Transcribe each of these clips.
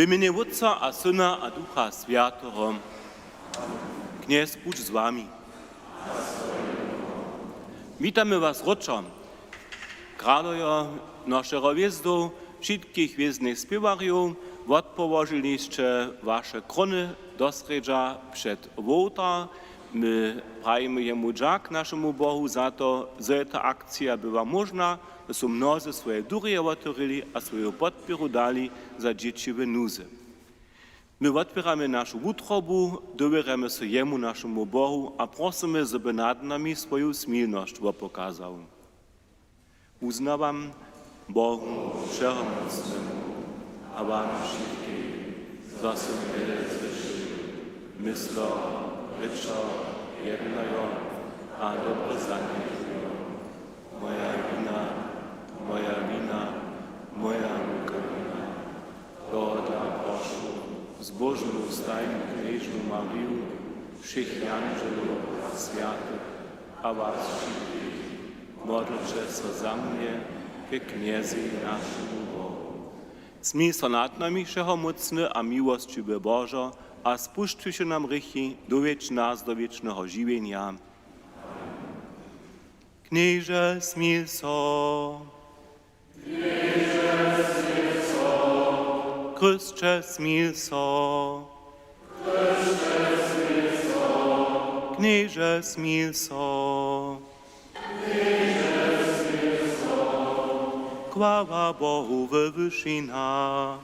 imieniu Otca a Syna a Ducha Świętego. Kniez budź z wami. Witamy was roczom. Gradujo naszego wjezdu, wszystkich wjezdnych śpiewariów, odpołożyliście wasze krony do sredza przed wołta. My prajemy jemu dziak naszemu Bohu za to, że ta akcja była można, że są mnozy swoje dury otworili a swoją podpieru dali za dzieci w nuzy. My otwieramy naszą utrobu, dowieramy się jemu naszemu Bohu a prosimy, żeby nad nami swoją smilność pokazał. Uznawam Bohu Wszechmocnemu, a wam wszystkim, za są wiele zwyszy, myślo, ryczo, jednego, a dobre zaniechują. Moja wina, moja wina. Doda proszę, zbożną stajną Knieżną Marię, všech angelów światych, a was wszystkich, modlcie się za mnie, ke kniezy naszemu Bohu. Smij so nad nami Wszechmocny a miłościwy Bożo, a spuszczuj się nam rychy, dowiedź nas do wiecznego żywienia. Knieże, smil so. Chrystcze, smil so. Knieże, smil so. Chwała Bohu we wyżynach.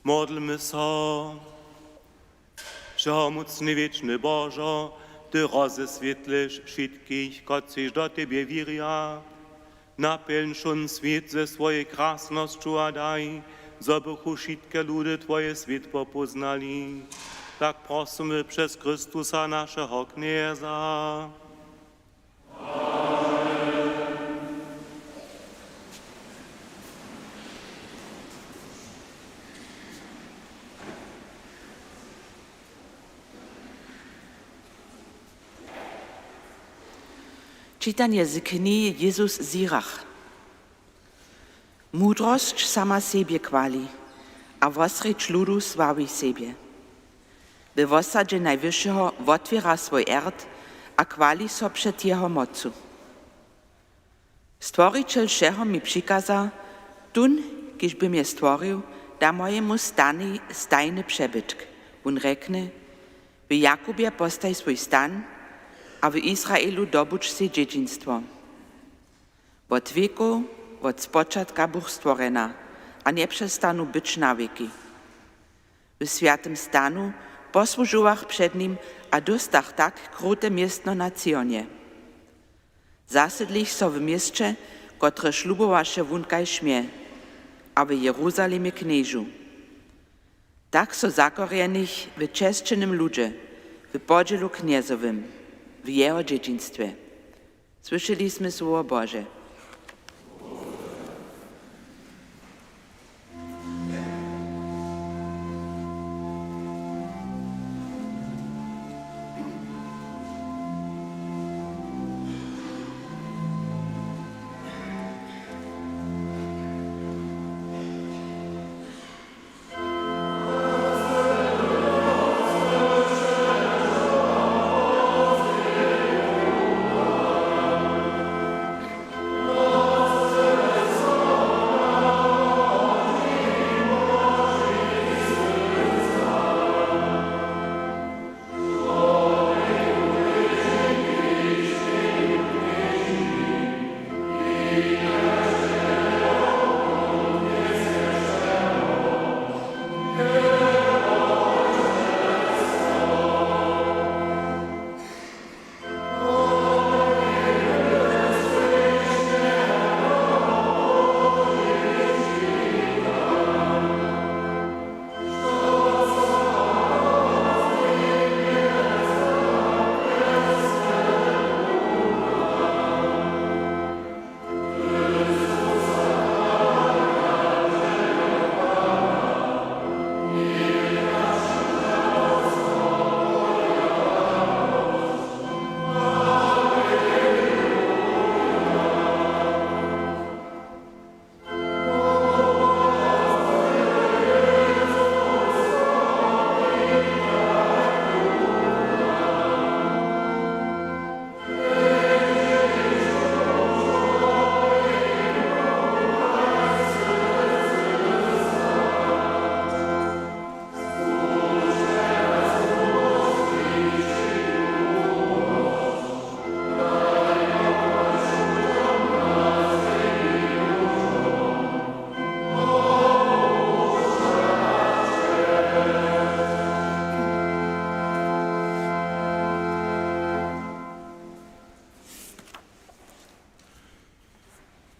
Modlmy so. Wszechmocny wieczny Bożo, Ty rozeswietlisz wszystkich, kociż do Ciebie wierzą. Napełnisz świat ze swojej krasnością, a daj, zobychu wszystkie ludy Twoje świat popoznali. Tak prosimy przez Chrystusa naszego Knieza. Czytanie z knihy Jezus Sirach. Mudrość sama siebie chwali, a wosrecz ludu sławi siebie. By w osadzie Najwyższego otwiera swój erd, a chwali so przed Jeho mocu. Stworiciel všeho mi přikaza, tun, kiž by mnie stworil, da mojemu stajny przebytk. On rekne, w Jakubie postaj swój stan, a w Izraelu dobudź si dziedzictwo. Od wieku, od spočatka Bóg stworena, a nie przestanu być na wieki. W świętym stanu posłużyłach przed nim, a dostach tak krute miestno na Cionie. Zasedlich so w mieście, które ślubowaše wunkaj śmie, a w Jeruzalimie knieżu. Tak so zakorjenych w czeszczenym ludzie, w podzielu kniezowym, w jego dzieciństwie. Słyszeliśmy słowo Boże.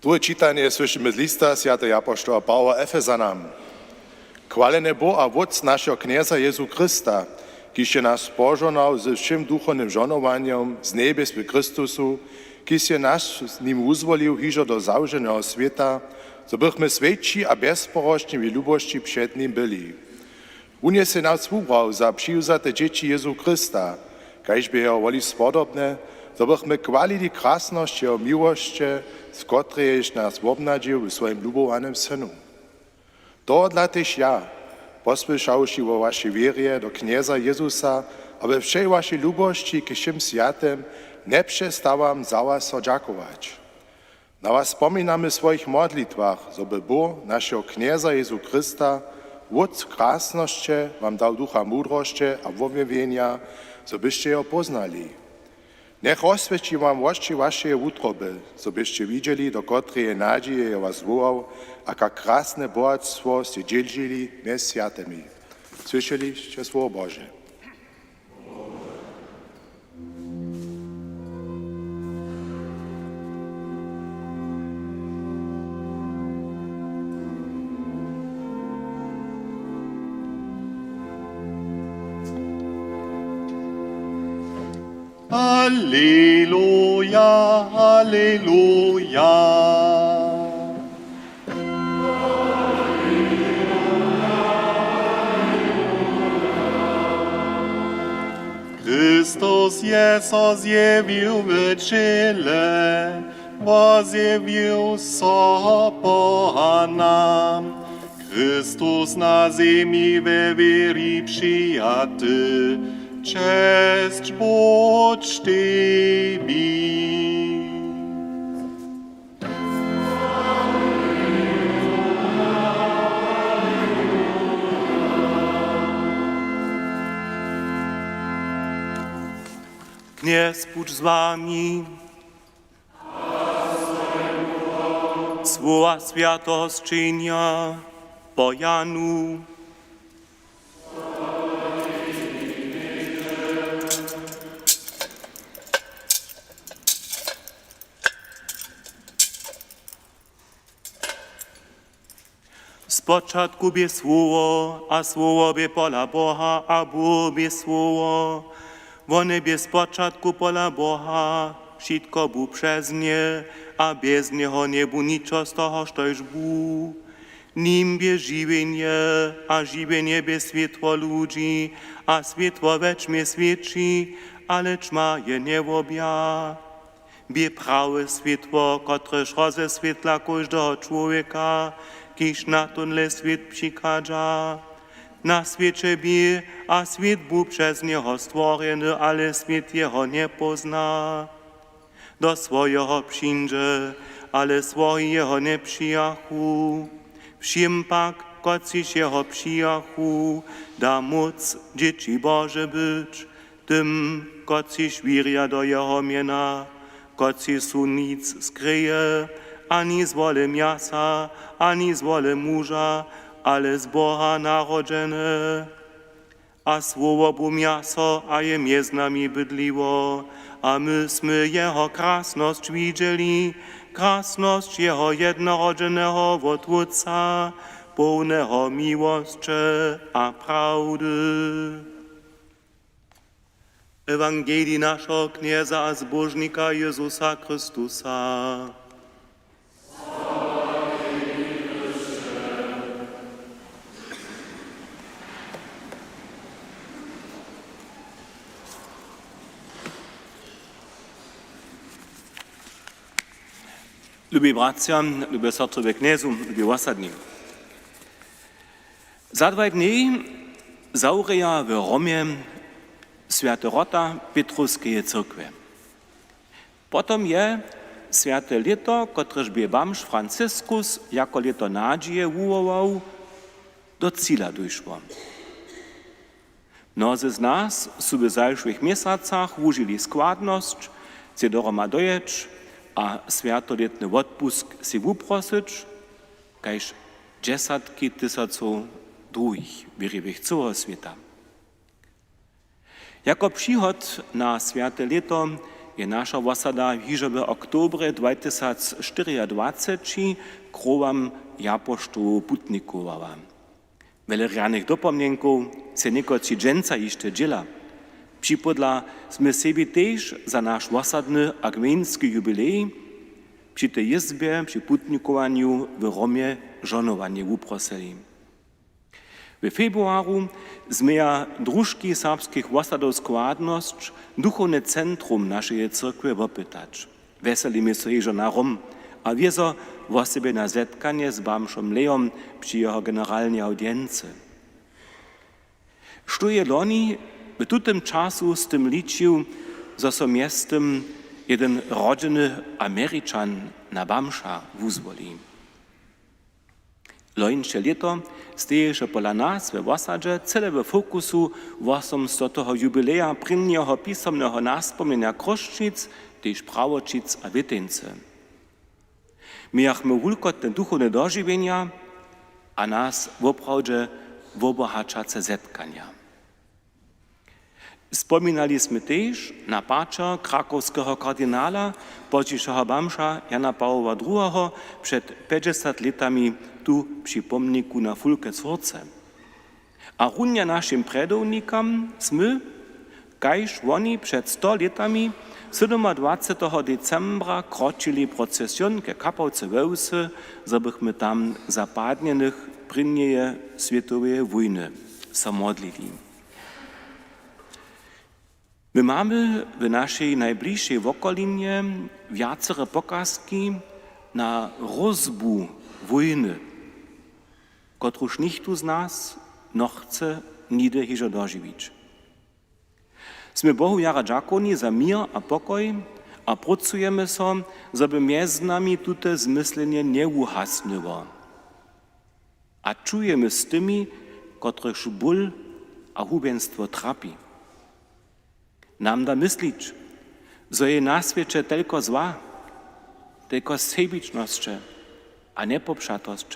Drugie čitanje słyszymy z lista świętego apostoła Pawła Efezanam. Chwalene Bo a Wódz naszego knieza Jezu Chrysta, kiż je nas pożonał ze wszym duchownym żonowaniem z niebies w Chrystusu, kiż je nas z nim uzwolił hižo do zawrzenego świata, so bychmy svědčí a bezporoční w lubości przed nim byli. On je se nas ubrał za přiwzate dzieci Jezu Chrysta, kaž by jeho woli spodobne, so bychmy chwalili krasność jeho miłości, z której nas obnadził w swoim lubowanym Synu. To dla też ja, posłyszawszy o waszej wierze do knieza Jezusa, a we wszej waszej lubości k všim światem, nie przestałam za was dziękować. Na was wspominamy w swoich modlitwach, żeby Bóg naszego knieza Jezu Chrysta, Wódz krasności, wam dał ducha mądrości a objawienia, so byście ją poznali. Niech oswieci wam oczy waszej utroby, so byście widzieli, do której nadzieje was wołał, a jak krasne bogactwo ste dzielili między światami. Słyszeliście słowo Boże. Alleluja, Alleluja. Chrystus Jezus zjawił w ciele, zjawił so nam. Chrystus na ziemi we wiery przyjaty, cześć bądź Tobie. Kniez Bóg z wami. Słowa światosczynia po Janu. Spočatku bie słowo, a słowo bie pola Boha, a Bóg bie słowo. Wone bie spočatku pola Boha, wszystko bu przez nie, a bez niego nie bu niczo z toho, štož bu. Nim bie żywienie, a żywienie bie światło ludzi, a światło weczmie świeci, ale ćma je nie wobja. Bie prawe światło, kotreż rozeswietla każdego człowieka, kiż na tenle świat przykadza. Na świecie bie, a świat bu przez niego stworzony, ale świat jego nie pozna. Do swojego przyjdzie, ale swoi jego nie przyjachu. Všim pak, kociś jeho przyjachu, da moc dzieci Boże być, tym, kociś wierja do jeho miena, kociś su nic skryje, ani z woli miasa, ani z woli mужа, ale z Boha narodzene. A słowo bu miaso, a je między nami bydliło, a myśmy jeho krasność widzieli, krasność jeho jednorodzonego Wotwórca, pełnego miłości a prawdy. Ewangelii naszego knieza a zbożnika Jezusa Chrystusa. Lubi bracia, lubi srdcowe kniezu, lubi osadní. Za 2 dni zaureja w Romie Święty Rota Petruskeje cyrkwy. Potom je Święte Lito, kotreż bie bamž Franciskus jako lito nadzieje wuwował, do cíla dojszło. Mnozy z nas su w zajszłych miesacach wužili składność, se doroma dojeć, a świętoletny odpusk si wuprosić, kajż dziesiątki tysięcy drugich wiernych całego świata. Jako przychod na święte leto je nasza osada hižo w oktobre 2024 krowam japoštovu putnikovala. Wiele ranych dopomnienków se niekoci dżęca jeszcze dziela. Připodla sme sebi tež za naš osadny a gmejnski jubilej při tej jezbie, při putnikowaniu w Romie żonowanie uprosili. W februaru sme ja družki serbskich osadov składność duchowne centrum naszej cyrkwy opytać. Weselimy się jeżo na Rom, a wiezo o sobie na zetkanie z bamšom Lejom przy jeho generalnej audiency. Što je loni w tym czasu z tym liczył, że so miestem jeden rodziny Ameryczan na bamša wuzwoli. Lońsze leto steje się pola nas we osadzie cele w fokusu 800. jubileja prynnego pisomnego naspomnienia kroszczyc, tež prawočic a witynce. Miachmy wulkotne duchowne dożywienia, a nas woprawdzie wobohaczace zetkania. Wspominaliśmy też na patrza krakowskiego kardynala, podziszego bamša Jana Pawła II przed 50 latami tu przy pomniku na Fulke Córce. A runia naszym predownikom smy, kajż oni przed 100 latami 27. decembra kročili procesjon ke kapałce Wełsy, żebyśmy tam zapadnienych prynnieje światowej wojny samodlili. My mamy w naszej najbliższej okolinie wiacere pokazki na rozbu wojny, kotruż nichtu z nas no chce nigdy hižo dożywić. Sme Bohu jara dżakoni za mir a pokoj a pracujemy so, żeby między nami tute zmyslenie nie uhasnyło. A czujemy z tymi, kotrych ból a hubenstwo trapi. Nam da myslić, że je na świecie tylko zła, tylko sebiczność, a nie poprzatość.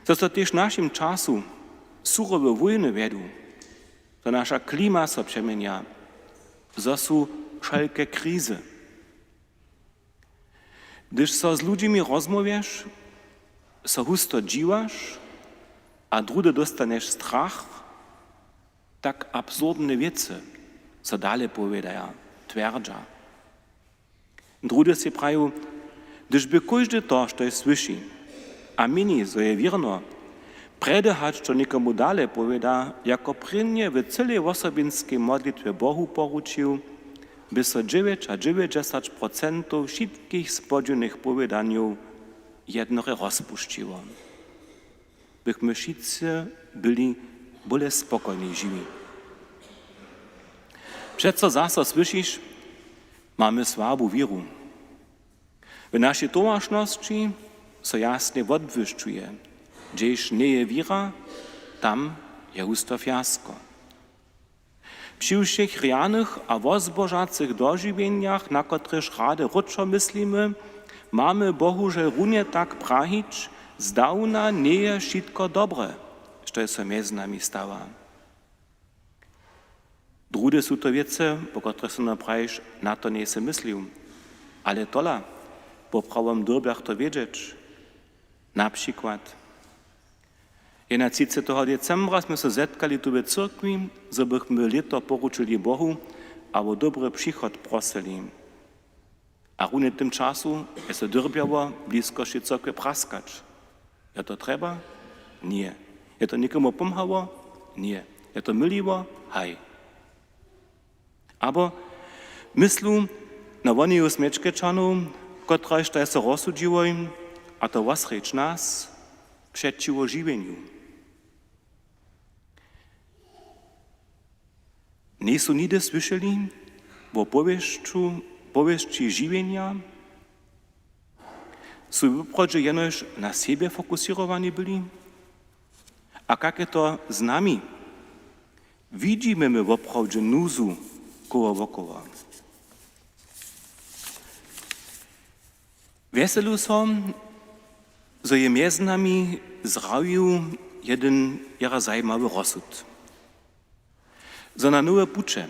To so też naszym czasu surowe wojny веду, to nasza klima so przemienia, to są wszelkie krizy. Gdyż so z ludźmi rozmawiasz, so husto dziwasz, a drude dostaneš strach, tak absurdne wiece, so dalej powiedziaja, twerdza. Drude si prajú, gdyż by każdy to, co je słyszy, a mini, zo je wierno, predehać, co nikomu dalej powieda, jako prynnie w całej osobinskiej modlitwie Bohu poruczył, by so 99% wszystkich spodziewanych powiedaniów jednore rozpuściło. Byśmy wszyscy byli byle spokojni żywi. Przeco zaso słyszysz, mamy słabą wieru. W naszej towarzności so jasnie odwyższuje, gdzieś nie je wiera, tam je husto fiasko. Przy všech rjanych a wozbożacych dożywieniach, na których rady roczo myslimy, mamy bohužel runie tak prahić, zdawna nie je wszystko dobre, co je so między nami stała. Drugie są to wiece, po których się naprawisz, na to nie se myslił. Ale tola, po prawym dobach to wiedzieć. Na przykład, 31. decembra jsme se zetkali tu v cyrkvi, zo bychmy leto poručili Bohu a o dobry przychod prosili. A runie tym czasu je se dyrbiało blisko się cyrkwie praskać. Je to trzeba? Nie. Je to nikomu pomhało? Nie. Je to myliło? Haj. Abo myslu na woniju smečkečanów, kotrež to je se rozsudziło, a to wasreč nas przeciwo żywieniu. Nie są nigdy słyszeli o powieści żywienia? Są wyprawdzie jenoż na siebie fokusowani byli? A jak je to z nami? Widzimy my woprawdzie nuzu koło wokoło. Weselu som, zo je między nami zrawił jeden jara zajímavý rozsud. Za na nowe pucze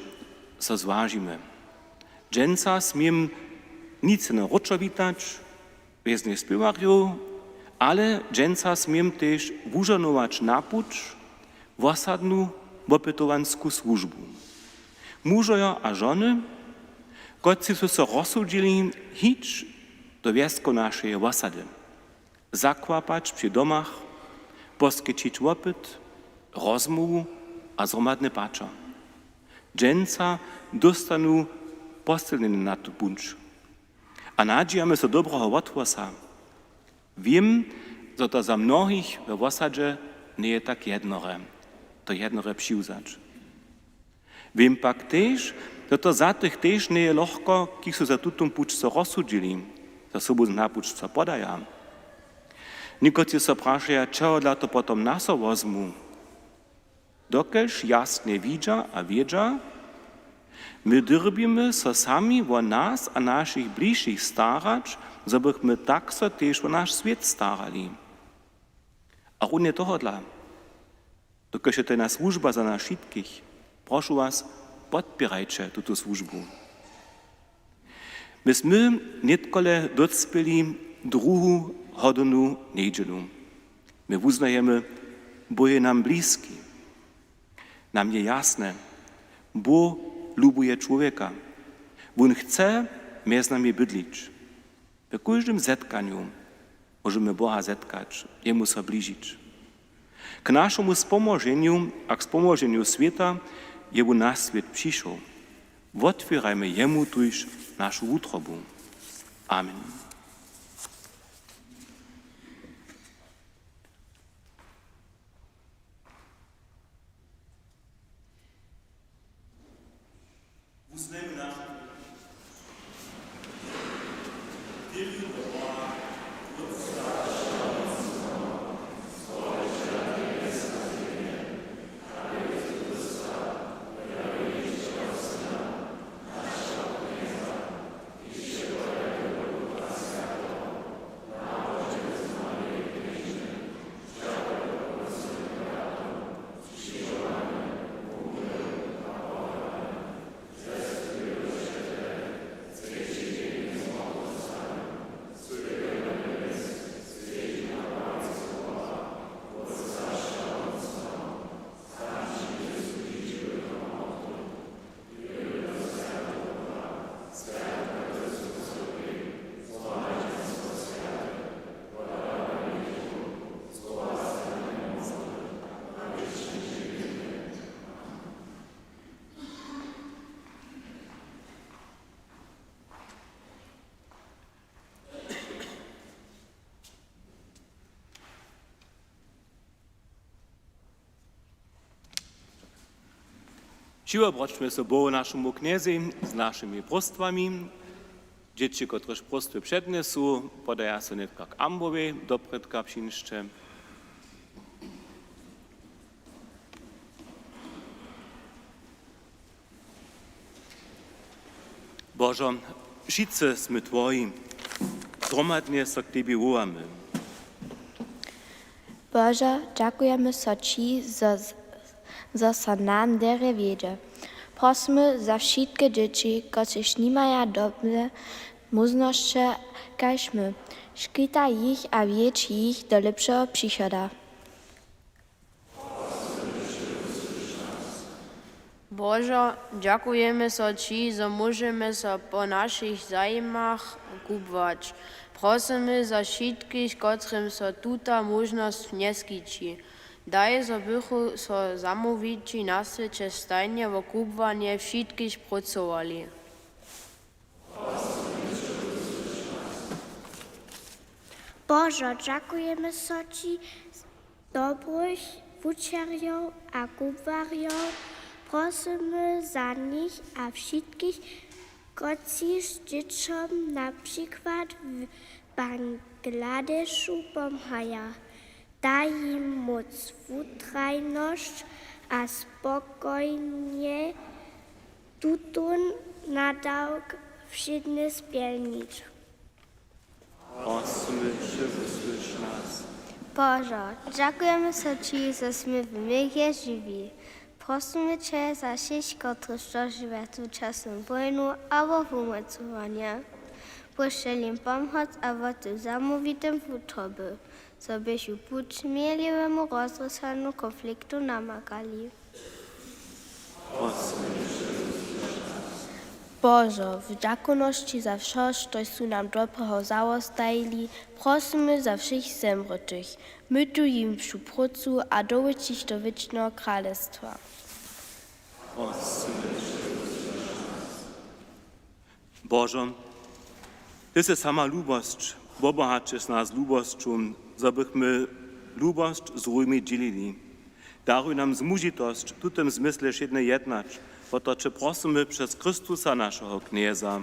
so zważymy. Dżęca smiem nic nie roczo witać, wieznie śpiewariu, ale dżęca smiem też wużonować napucz, wosadnu, opytowansku służbu. Mużoja a żony, kotci su so rozsudzili hić do wiesko naszej wosady. Zakłapać przy domach, poskyčić opyt, rozmowu a zromadne pacza. Dżęca dostanu postelny na tu buncz. A nadzijamy so dobrego otwosa. Wiem, że to za mnohich w osadzie nie jest tak jednore. To jednore przyłzacz. Wiem pak też, że to za tych też nie jest lahko, kich su za tutum pucz so rozsudzili, za sobu na pucz co podaja. Nikoci so prašaja, čeho dla to potom naso wozmu. Dokelž jasne widza a wiedza, my dyrbimy so sami o nas a naszych bliższych starać, zo bychmy tak so też o nasz świat starali. A runie toho dla. Dokelž je to na służba za nas wszystkich, proszę was, podpierajcie tuto służbu. Myśmy nietkole docpili druhú hodinu niedzielu. My uznajemy, bo je nam bliski. Nam je jasne, bo lubuje człowieka. On chce między nami bydlić. W każdym zetkaniu możemy Boha zetkać, Jemu się bliżyć. K naszemu spomożeniu, a k spomożeniu świata, Jemu na świat przyszł. Otwierajmy Jemu tuż naszą utrobu. Amen. Siłobroćmy so Bohu naszemu kniezi z naszymi prostwami. Dzieci, któreż prostwy przednesu, podaja so netka k ambowej do predka przyniszcze. Bożo, wszyscy sme Twoji, gromadnie so k Tebie wołamy. Bože, ďakujeme sa Ti za sa nám dere wiedzie. Prosimy za wszystkie dzieci, które nie mają dobre możliwości, kaž my. Škita ich a wiedź ich do lepszego przychoda. Bože, ďakujeme sa Ti, že môžeme sa po našich zajmach kubovať. Prosimy za všetkých, ktorým sa túta možnosť neskyčí. Daj, že bychu sa zamówici na svete stajne vo kubovanie všetkých pracovali. Bože, ďakujeme sa Ti dobrych večerjov a kubariov. Prosimy za nich a wszystkich, którzy z dzieciom na przykład w Bangladeszu pomagają. Daj im moc, wutrajność a spokojnie tutun nadał wszednie spełnić. Prosimy Cię, wysłysz nas. Boże, dziękujemy za Ci, że sme w mirie żywi. Prosimy Cię za wszystkich, którzy dożywają w czasem wojny albo umocowania. Proszę im pomóc, a w zamówitym utoby, żebyśmy uczciwemu rozwiązaniu konfliktu namagali. Bože, v ďakonosti za vše, što sú nám dobrého zaostajili, prosimy za všich zemrtych. My tu im všu procu a dovedz ich do wiecznego królestwa. Bože, Ty si sama lubosť, obohačeš nás lubosťu, zabychmy lubosť z rujmi dzielili. Daruj nam zmužitosť v tutym zmysle jedne jednać, o to, czy prosimy przez Chrystusa naszego knieza.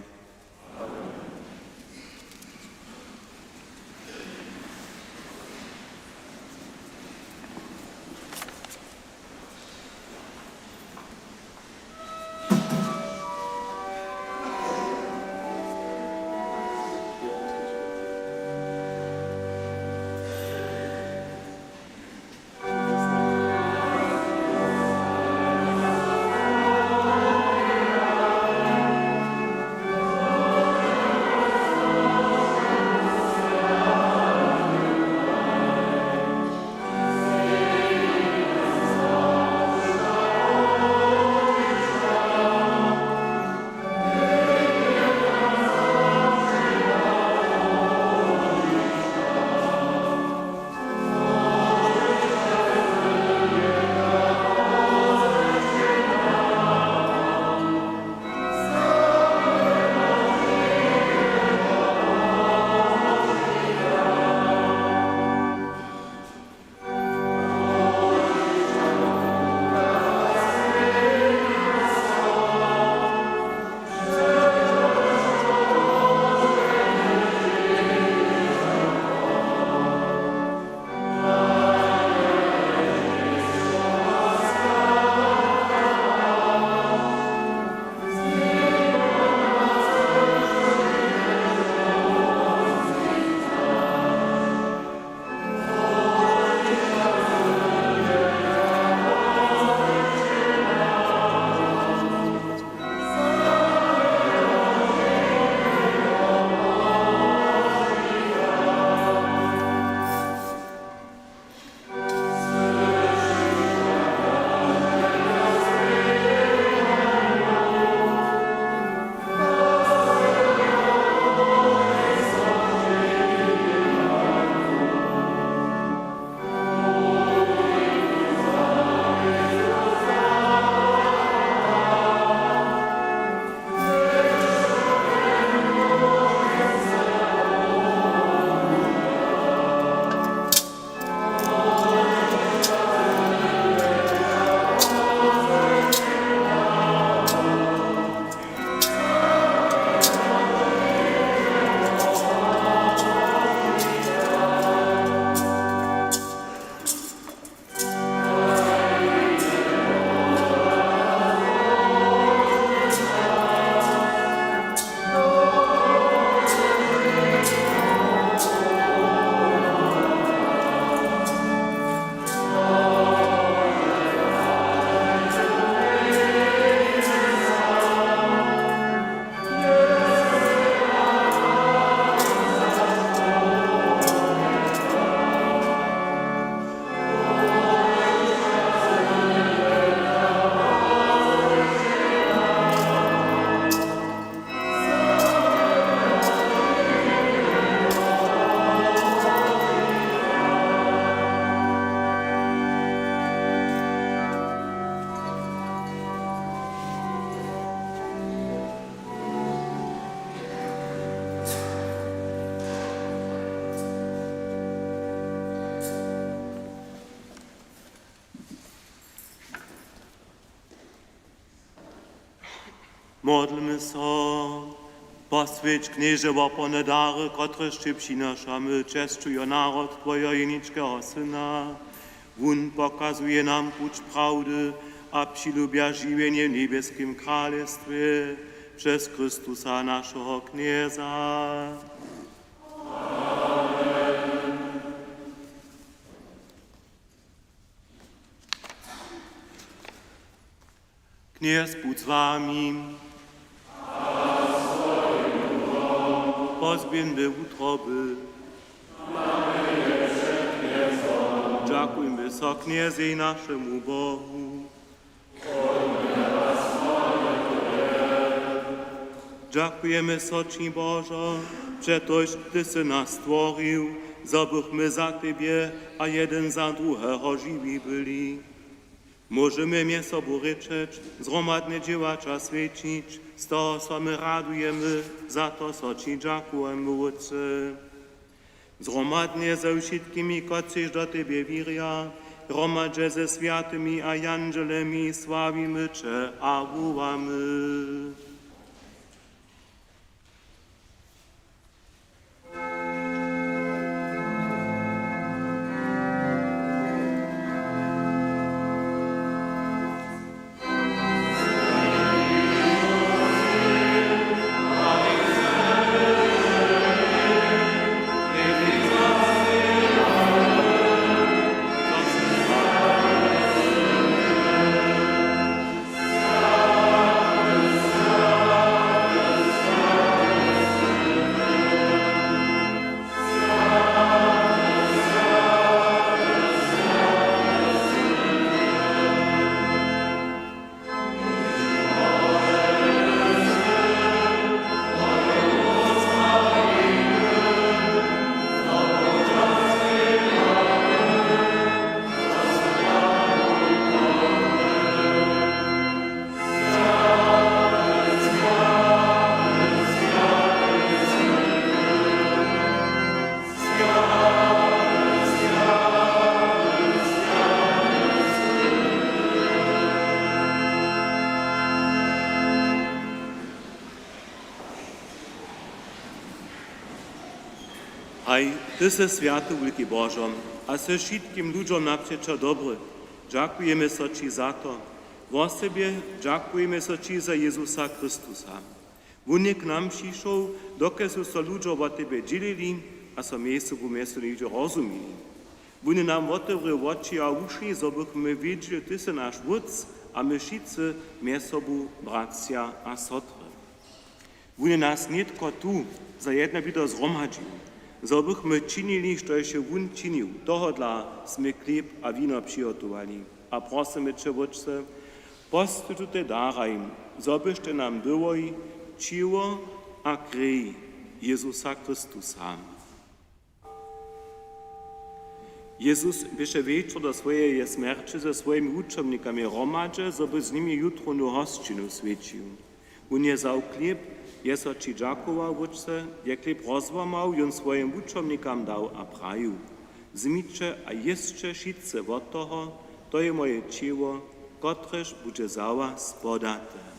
Modlmy so, posvěć knieže wopone dary, kotrež Ci přinašamy, čestuje národ Twojo jeničkého Syna. Wun pokazuje nam pуть prawdy, a přilubia živěně v nebeském království przez Chrystusa naszego knieza. Kniez buď s vámi. Pozběnme utroby. Děkujeme so knězi našemu Bohu. Děkujeme soči Božo, přetož Ty se nás stvoril, zabychmy za Tebě a jeden za druhého živí byli. Możemy mnie sobą ryczeć, zgromadne dziełacza świecić, z toho so my radujemy, za to so Ci dziękujemy, Otcze. Zgromadnie ze wszystkimi, kociż do Tebie wierzą, gromadźe ze światymi a angelemi, sławimy Cię a wołamy. Haj, Ty se światu wielki Bożo, a se wszystkim ludziom naprzecza dobry. Dziękujemy so Ci za to. W sobie dziękujemy so Ci za Jezusa Chrystusa. Wunik nam przyszł, dokud su so ludziom o Tebe dzielili, a so miejscu w miejscu ludzie rozumili. Wunie nam otevřel oči a uši, so bychmy wiedzieli, Ty se nasz wódz, a my wszyscy między sobą bracia a sotry. Wunie nas nie tylko tu za jedno wido zgromadził, so bychmy czynili, co się wun czynił. Tohodla sme chleb a wino przygotowali. A prosimy Cię, Otcze, postuj tutaj daraj, so byście nam byłoj ciło a krwi Jezusa Chrystusa. Jezus byše wieczór do swojej śmierci ze swoimi uczomnikami romadze, so by z nimi jutro na hostčinu świecił. On je zał chleb, je so Ci dziękował, Otcze, je chleb rozłamał, jon swoim uczomnikam dał a praju. Zmyćcie a jeszcie wszyscy od toho, to je moje ciało, kotreż będzie za was podate.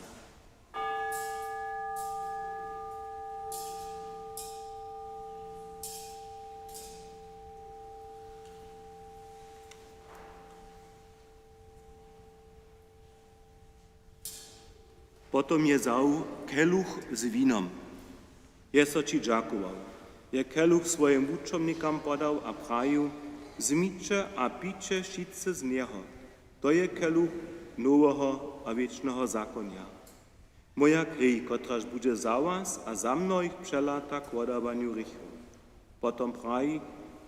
Potom je zał keluch z winom. Je so Ci dziękował. Je keluch swoim uczomnikam podał a praju, zmyćcie a picie wszyscy z niego. To je keluch nowego a wiecznego zakonia. Moja krwi, kotraż będzie za was a za mnoich przelata k odawaniu rychu. Potom praj,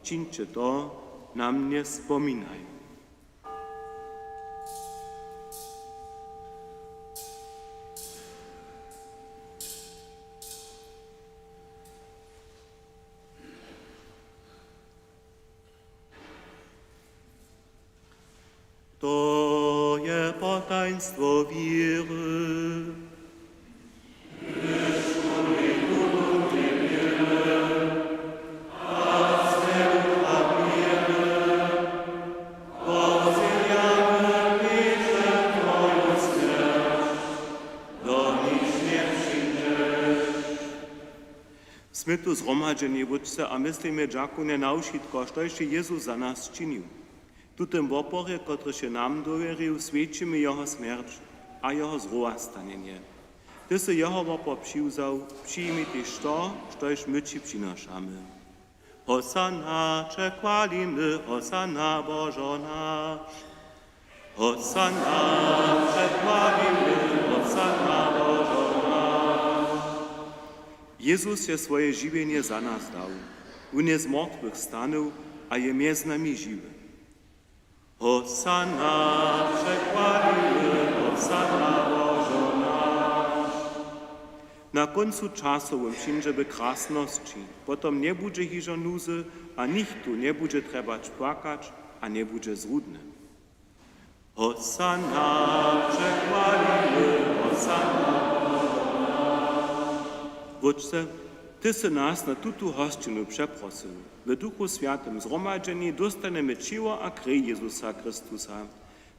czyńcie to, na mnie wspominaj. To je potaństwo wiary. Do nich Sme tu zhromađeni, vůdce, a myslíme džakune na ušitko, što je Jezus za nas činil. Tutem vopore, kotrež je nam doveril, svědčíme jeho smrť a jeho zruvastanjenje. Ty se jeho vopor přivzal, přijmi ty što jež my či přinašamy. Hosanna, če chválíme, Hosanna, Božo náš. Hosanna, če chválíme, Hosanna, Božo náš. Jezus je svoje živěně za nás dal. On je z mrtvých stanul a je mezi nami živý. Hosanna, če chválíme, Hosanna, Božo náš. Na koncu časowym přinžebe krásnosti, potom nie bude hižo nuzy a nikto nebude trebać płakać, a nie bude zrudne. Hosanna, če chválíme, Hosanna, Božo náš. Vůdce, ty se nás na tuto hostinu přeprosil. V Duchu Svatém zhromađeni dostaneme čivo a krv Jezusa Kristusa.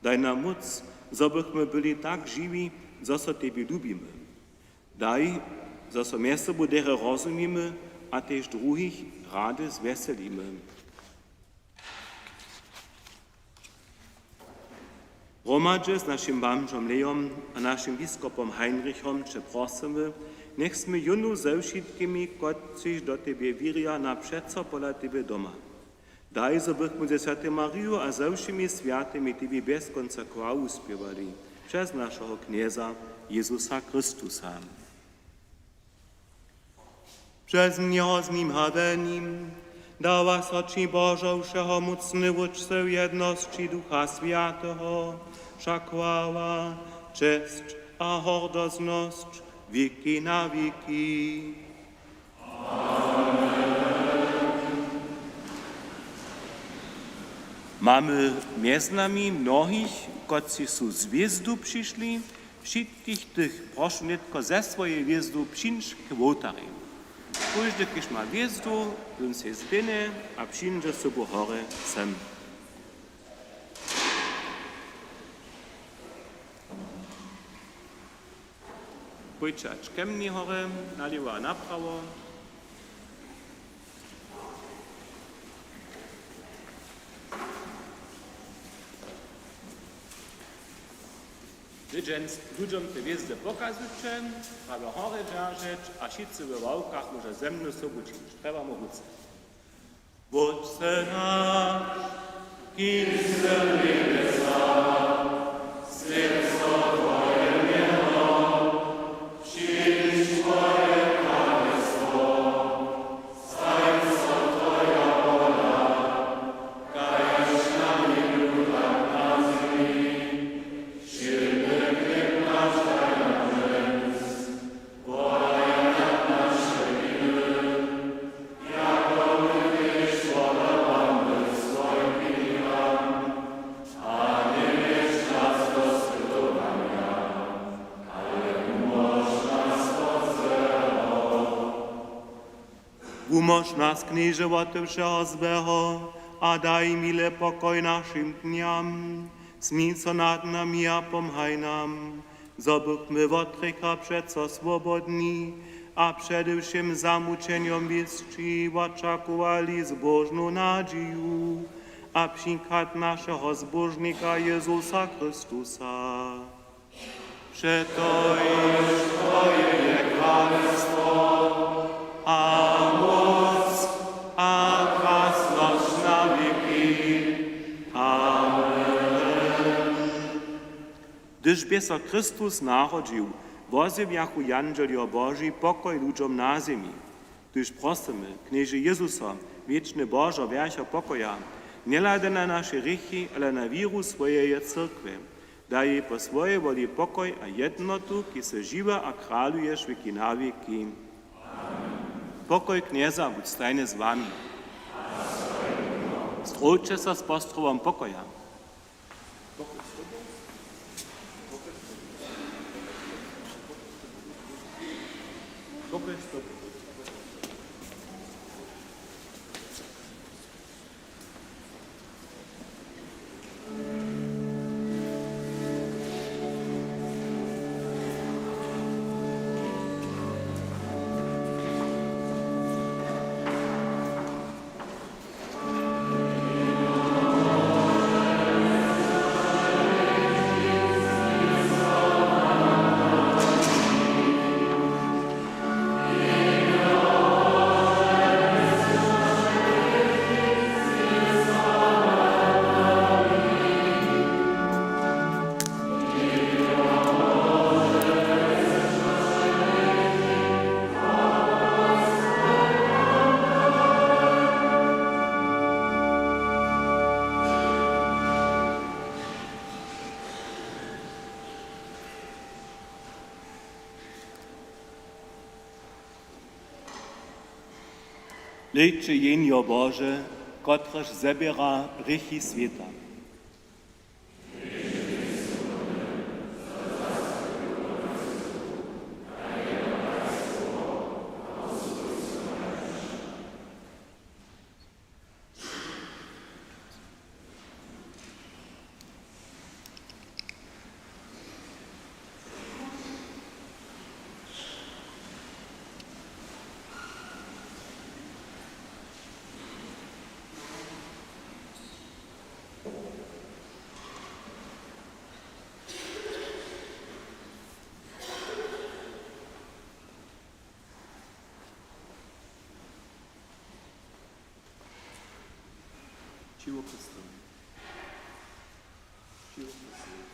Daj nam moc, zobychmy byli tak živí, zo so Tebe lubimy. Daj, zo so mezi sobou dere rozumíme a tež druhých rádi zveselíme. Hromadže s našim bamžom Leom a našim biskupom Heinrichom če prosimy, nech sme junu ze všetkými, kotřiž do Tebe víria na přeco pola Tebe doma. Daj, zo bychmy ze Svätej Mariu a ze všemi sviatými Tebe bez konca chválu zpěvali, přes našeho kněza Jezusa Kristusa. Przez něho s ním havením dává soči Božo všeho mocny vůdce jednosti Ducha Svatého, však chvála, čest a hordoznost wieki na wieki. Mamy między nami mnohich, kotrzy są z wjezdu przyszli, wszystkich tych proszę netko ze swojej wjezdu przyjść k wołtary. Każdy, kto ma wjezdu, on się zbine, a przyjdzie sobie hore sem. Pójdźcie ke mnie hore, na lewo a na prawo. Ludziom te wjezdy pokazujcie, prawie hore dzierżyć, a wszyscy w wałkach może ze mną sobą czynić. Trzeba mu wódce. Wódce nasz, kim se niebesa, święć Twoje miano, przyjdź Twoje królestwo, stańco Twoja wola, kajaś na niebie, tak na ziemi, silny gniew nasz daj nam rzec, wołaj nad nasze winy, jako my też słodowamy swoim winnikom, a nie wiesz nas do skrytowania, ale umoż nas od złego. Umoż nas k životu všeho złego, a daj mile pokoj naszym dniam, smij co nad nami a pomhaj nam, zobychmy wotrycha przeco swobodni, a przede wszystkim zamuczeniom wieszczy oczekowali zbożną nadzieję, a przykład naszego zbożnika Jezusa Chrystusa. Przeto już Twoje je królestwo, a moc, a krasność na wieki. Amen. Gdyż bieso Chrystus narodził, wozywiachu Jangelio Boży pokoj ludziom na ziemi. Gdyż prosimy, knieże Jezusa, wieczny Bożo wiercho pokoja, nie lade na nasze rychy, ale na wiru swojej cyrkwy. Daje po swojej woli pokoj a jednotu, ki se żywa a kralujesz wieki na wieki. Pokoj knieza budź stajny z wami. Strójcie se z postrowom pokoja. Pokoj z tobą. Liczy jenio Boże, kotreż zebiera rychi świata. Ciło Chrystowe. Ciło Chrystowe.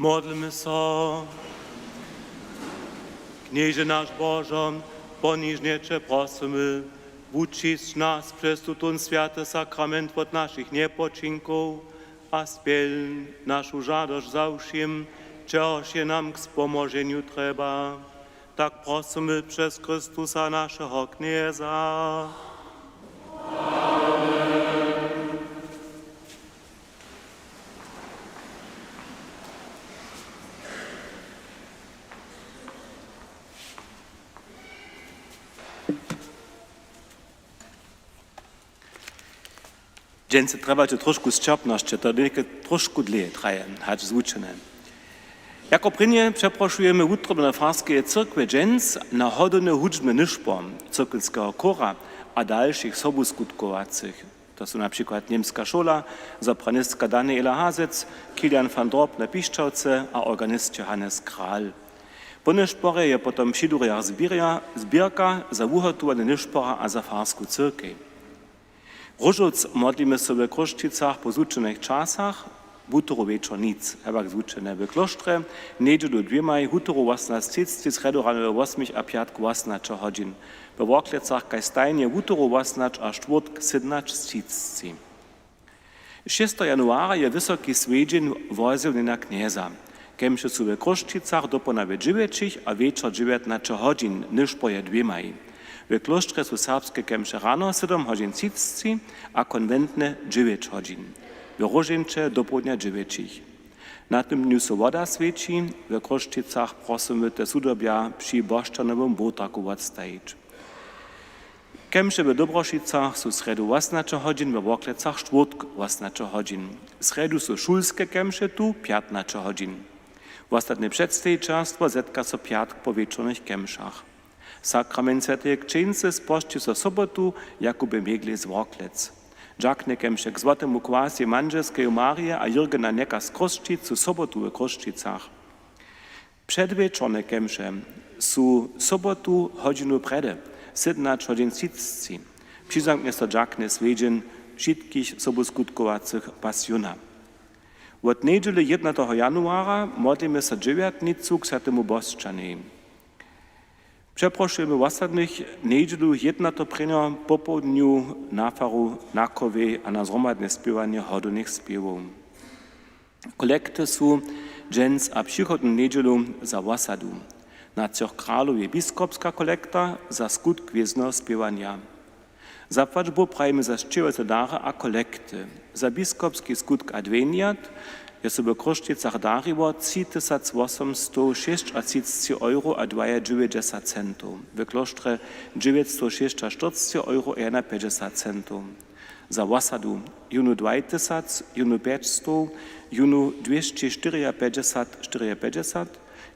Modlimy so. Knieże nasz Boże, poniżnie Cię prosimy, uczyć nas przez ten święty sakrament od naszych niepoczynków, a spełń naszą żadość zawszym, czego się nam k spomożeniu trzeba. Tak prosimy przez Chrystusa naszego Knieza. Dżęce trzeba cię troszkę zczerpność, to tylko troszkę dlje traje, hać zvučene. Jako prynie przeproszujemy jutro do Farskiej Cyrkwy dżęc na hodowne hudżby niszpo cyrkelskiego kora a dalszych sobuskutkowanych. To są na przykład niemska szkoła, sopranistka Daniela Hazec, Kilian van Drop na Piszczałce a organist Johannes Kral. Po niszporze je potom przydurja zbierka za uhotowane niszpora a za Farską Cyrkę. Różoc modlimy sobie w Kruszczycach po zuczenych czasach, butoro wieczor nic, hebak zuczene w klosztrze, niedzielu dwiemaj, hutoro 18:30, sredo rano 8 a piatku 18 godzin. W Woklecach kaj stajnie hutoro 18 a czwartk 17:30. 6 januara je wysoki swiedzień woził na knieza. Kemše su w Kruszczycach do ponawie 9 a wieczor 19 godzin, niż poje dwiemaj. W klosztrze su serbskie kemše rano 7 godzin 30 a konwentne 9 godzin. W Rożyncze do południa 9. Na tym dniu su woda świeci, w Kruszczycach prosimy te sudobia przy boszczanowym botaku odstajić. Kemše w Dobrošicach su sredu 18 godzin, w Woklecach czwartk 18 godzin. Sredu su szulskie kemše tu 15 godzin. W ostatnie przedstawicielstwo zetka so piatk po wieczornych kemszach. Sakrament Svetej Księdze spości so sobotu, Jakube Megle z Woklec. Dżakne kemše k złotemu kwasie Manželskiej Marie a Jurgena Neka z Kruszczyc su sobotu w Kruszczycach. Przedwieczorne kemše su sobotu godzinu prede, 17 godzin 30. Przyzamknie so dżakne swiedzień wszystkich soboskutkowanych pasjona. Od niedzieli 1. januara modlimy się dziewiętnicu k Svetemu Boszczanie. Przeprosimy w ostatnich niedzielu 1. prynio po południu na faru, na kowie a na zromadne śpiewanie hodownych śpiewów. Kolekty są dżęc a przychodną niedzielu za wasadu. Na trzech kralów je biskopska kolekta za skutk wieznego śpiewania. Za płaczbu prajmy za szczyłete dary a kolekty. Za biskopski skutk adveniat je sobie w Kruszczycach dariło 3836 euro a 2,90 centów. W klosztrze 946 euro a 50 centów. Za wasadu junu 2000, junu 500, junu 254,50,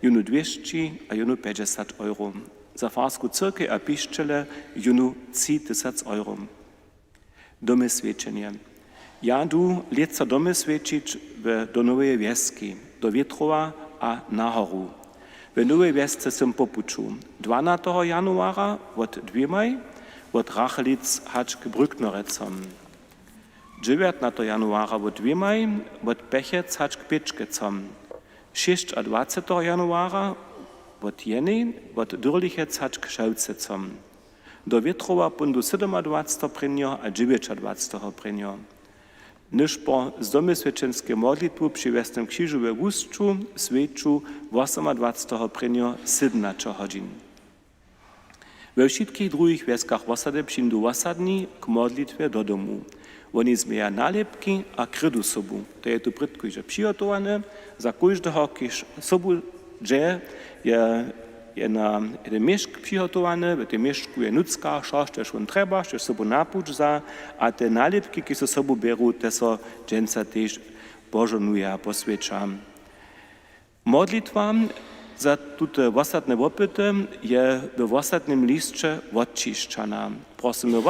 junu 200 a junu 50 euro. Za Farską Cyrkę a Piszczele junu 3000 euro. Domy świeczenie. Ja du leca domy świecić do Nowej Wieski, do Wietrowa a Nahoru. W Nowej Wiesce jsem popuczu 12 januara od dwiemaj, od Rachelic hač k Brücknerecom. 19 januara od dwiemaj, od Pechec hač k Pičkecom. 26 januara od Jeny, od Dürlichec hač k Ševcecom. Do Wietrowa pundu 27 prinjo a 29 prinjo. Niżpo z domy świeczenskiej modlitwy przy Wiesnym Krzyżu we Wustczu świeczu 28 prinio 17 godzin. We wszystkich drugich wieskach osady przyjdą osadni k modlitwie do domu. Oni zmieja nalepki a krydu sobu. To je tu brytko już przygotowane. Za każdego, kiż sobu dże je na jeden mieszk przygotowany, w tym mieszku je nucka, co on trzeba, co sobie napuć za, a te nalepki, które ze sobą bierą, te są dżęca też bożonuje, poswiecza. Modlitwa za te ostatnie opyty je w ostatnim liście odczyszczana. Prosimy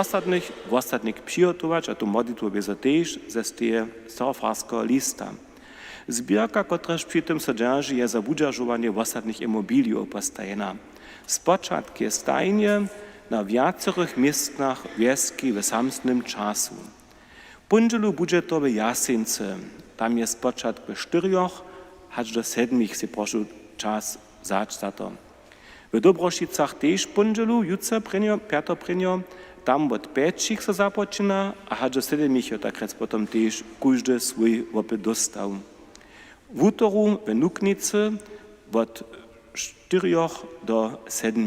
w ostatnich przygotować, a tu modlitwę bierze też ze starofarskiego lista. Zbierka, która przy tym sodzi, je za budżażowanie ostatnich imobiliów postajena. Spoczatk je stajnie na wiacerych miejscach wieski w samym czasu. Pundzielu będzie to w Jasynce. Tam jest spoczatk w 4 hać do 7 se prošu čas zač za to. W Dobrošicach tež ponželu, juce prenjo, pjato prenjo, tam od 5 se započina, a hać do 7 jo takrec potom tež kuždy svoj opet dostav. W útoru w Nuknicy od 4 do 7.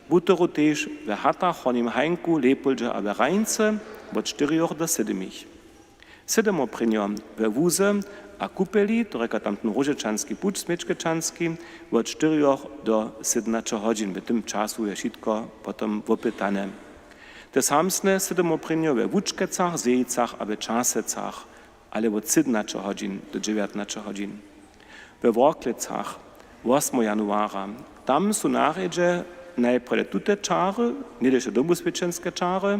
W útoru tež w Hatach, Hornim Hajnku, Leopoldže a w Rajnce od 4 do 7. 7 prenjo w Wuze a Kupeli, to reka tam ten Rožečanski puč Smečkečanski, od 4 do 17 hodin. W tym czasu je wszystko potom opytane. Te samsne 7 prenjo we Vučkecach, Zejicach a w Časecach, ale od 17 hodin do 19 hodin. We Worklecach 8 januara, tam su naredže najprve tute čary, niedeše domosvedčenske čary,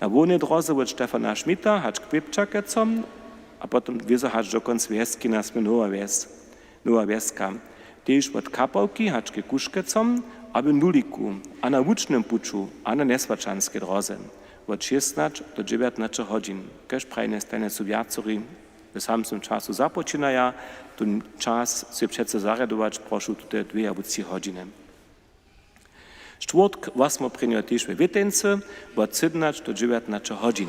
na wolnej drodze od Stefana Schmidta, hać k Pepčakecom, a potom wieso hać do konc wieski na sme Nowa Wieska. Tež od Kapałki hać k Kuškecom, aby Nuliku, a na Vučnym puču, a na Nesvačanske drodze, od 16 do 19 hodin. Kež prajne stane su viacori, w samym czasu započinaja, ten czas se přece zarjadować prošu tute 2 albo 3 hodiny. Čtvrtk 8 prenjo tež ve Vitence od 17 do 19 hodin.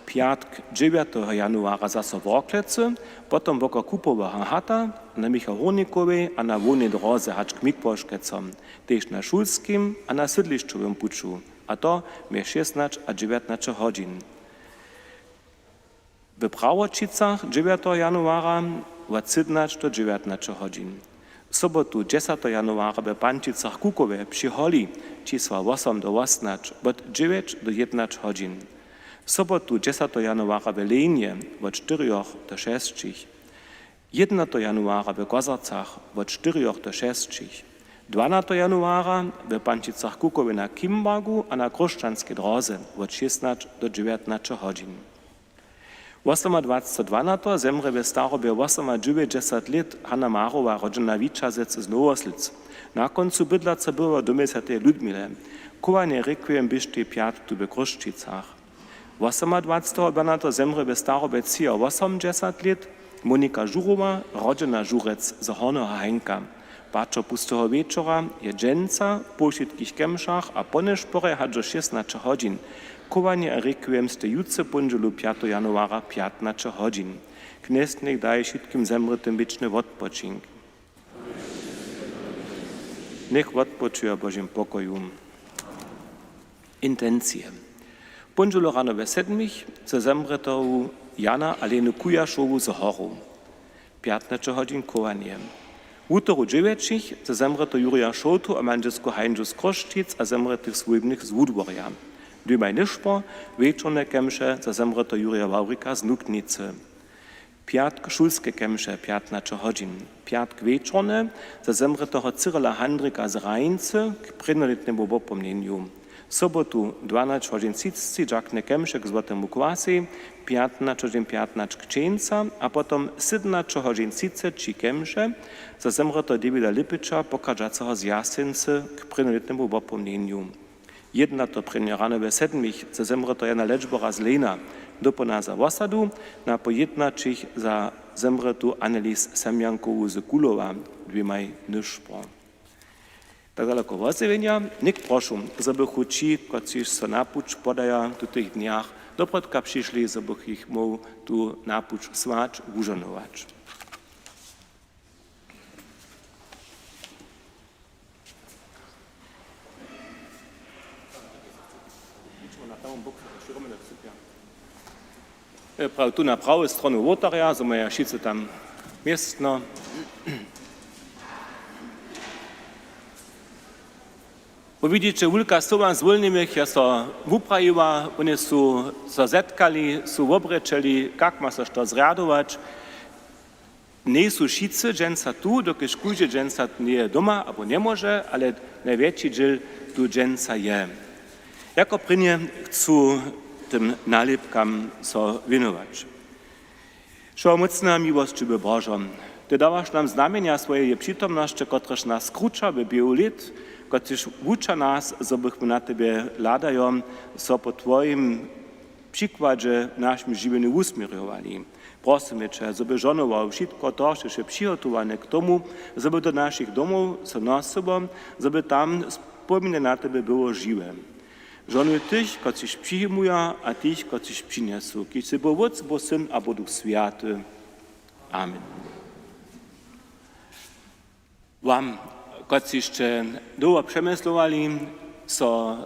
Piatk 9 januara zase w Orklece, potom woko Kupowa Hata, na Michałornikowej a na wolnej drodze hać k Mikłoškecom, tež na Šulskim a na Sydliščovem puču, a to mje 16 a 19 hodin. W Prawočicach 9 januara od 17 do 19 hodin. W sobotu 10 januara w Pančicach Kukowe przy Holi čísla 8 do 18 od 9 do 11 hodin. W sobotu 10 januara w Lejnie od 4 do 6. 11 januara w Kozarcach od 4 do 6. 12 januara w Pančicach Kukowe na Kimbergu a na Kroščanskiej drodze od 16 do 19 hodin. 28.12. zemre w Starobie 98 lat Hanna Marowa, rodzina Wiczazec z Nowoslic. Na końcu bydlaca była do 10 Ludmile. Kowanie requiem byście piatu w Kruszczycach. 28.12. zemre w Starobie 80 lat Monika Żurowa, rodzina Żurec z Hornego Hajnka. Patrzo pustego wieczora je dżęca po wszystkich kemszach, a po neszporze hadżo 16 hodin. Kowanie requiem ste jutce ponželu 5 januara 15 hodin. Knestnik daje wszystkim zemrytym wieczny odpoczink. Niech odpoczuje Bożym pokoju. Intencje. Ponželu rano we 7 ze zemrytą Jana Alenu Kujaszowu z Horu. 15 hodin kowanie. W útoru 9 ze zemrytą Jurija Šotu a manželsku Heinzu z Kroščic a zemrytych swójbnych z Wudworja. Dymaj niszpo, wieczorne kemsze za zemryto Jurija Wawrika z Nuknicy. Piatk szulskie kemsze 15 hodin. Piatk wieczorne za zemrytoho Cyrila Handrika z Rajnce k prynolitnemu popomnieniu. Sobotu 12 hodin cicci dżakne kemsze k Złotemu Kwasi, 15 hodin 15 k Čenca, a potom 17 hodin cicci kemsze za zemryto Davida Lipicza pokażacego z Jasynce k prynolitnemu popomnieniu. Jedna to prenjo rano ve 7 za zemryto Jana Lečbora z Lejna, dopona za Wasadu, na po 11 za zemrytu Annelies Semjankovu z Kulova, dvimaj niszpo. Tak daleko vozevenja, nik prošu, zabychu ci, kociž so napuč podaja v tutych dniach, do podka přišli, zabych ich mógł tu napuč svač, užanovač. Prav tu na prawej stronie Łotaria, so maja šice tam miestno. Uvidíte, wulka sowa z wolnymych je so wuprajiła, oni su so zetkali, su obrečeli, kak ma so što zradować. Nie su šice dženca tu, dokiż kujže dženca nie doma, albo nie może, ale największy dziel tu dženca je. Jako prynie chcу tym nalipkam so winować. Šo mocna miłość by Bożą. Ty dawasz nam znamienia swojej przytomności, kotreż nas skrucza by biolit, kotreż ucza nas, żebyśmy na Tebie ladają, so po Twoim przykładzie naszym żywieniu usmierowali. Prosimy Cię, żeby żonował wszystko to, co jest przygotowane k tomu, żeby do naszych domów co sobą, żeby tam wspomnienie na Tebe było żywe. Żonuj tych, którzy przyjmują, a tych, którzy przyniosą. Kiedy się był Ojciec, bo Syn, a bo Duch Święty. Amen. Wam, którzyście długo przemyslowali, so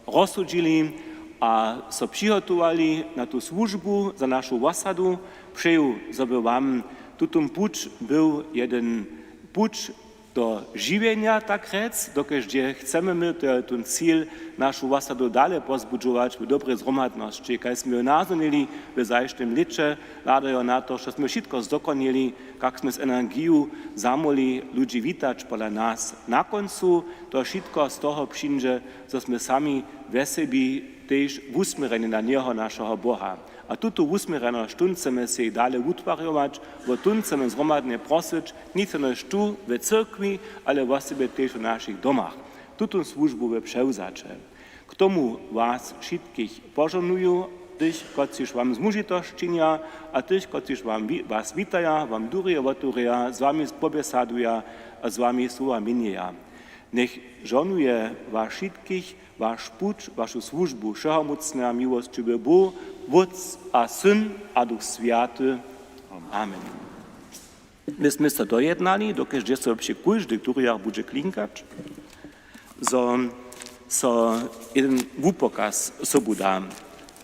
rozsudzili, a so przygotowali na tu służbu za naszą osadu, přeju, żeby wam tutun puć był jeden puć do żywienia, tak rec, dokeżdzie chcemy my ten cel naszą osadu dalej pozbudzować w dobrej zgromadności. Kajśmy ją nazwali w zajszym licze, ladają na to, żeśmy wszystko zdokonili, jakśmy z energią zamoli ludzi witać pola nas. Na końcu to wszystko z toho przyjdzie, żeśmy sami we sobie też usmiereni na Niego, naszego Boha. A tuto usmiereność chcemy się dalej utwarjować, bo tu chcemy zgromadnie prosić, nie tylko tu w cyrkwi, ale właściwie też w naszych domach. Tutą służbę we przełzacze. K tomu was wszystkich pożonuję, tych, którzy wam zmužitość czynią, a tych, którzy was witają, wam durie oturia, z wami pobiesadują, a z wami słowa minieją. Niech żonuje was wszystkich, wasz puć, waszą służbu, wszechomocna miłościwy Bóg, Wódz a Syn, a Duch Święty. Amen. Myśmy się dojednali, dokeż sobie przy każdych durjach będzie klinkać, so jeden wupokaz sobu dam,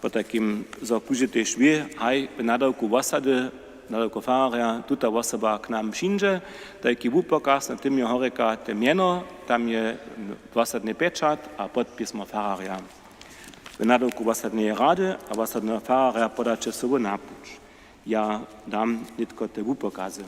po takim, so później też wie, haj, w nadałku osady, nadałku fararja, tuta osoba k nam przyjdzie, taki wupokaz, na tym je horeka te mieno, tam je osadny pieczat, a podpis ma fararja. W nadałku osadnej rady, a osadnego fararja podacie sobie napuć. Ja dam tylko te wupokazy.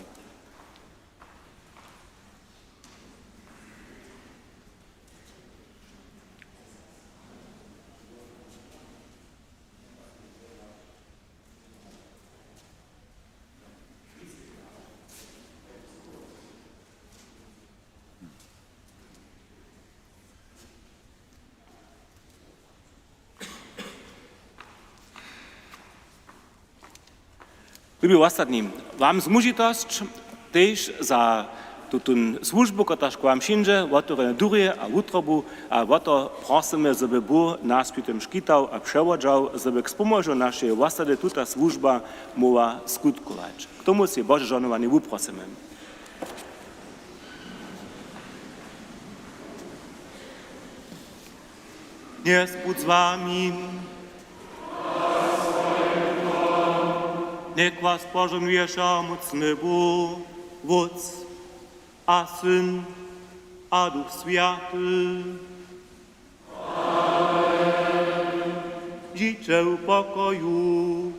Lubi ostatnim, wam zmužitost też za tutun służbu, która k wam przyjdzie, otworene durje a utrobu, a oto prosimy, żeby Bóg nas przy tym szkitał a przewodzał, żeby k pomożu naszej osady tuta służba mogła skutkować. K tomu się Boże żonowanie uprosimy. Jest Bóg z wami. Niech was pożonuje mocny Bóg, Wódz, a Syn, a Duch Święty. Amen. Życzę pokoju.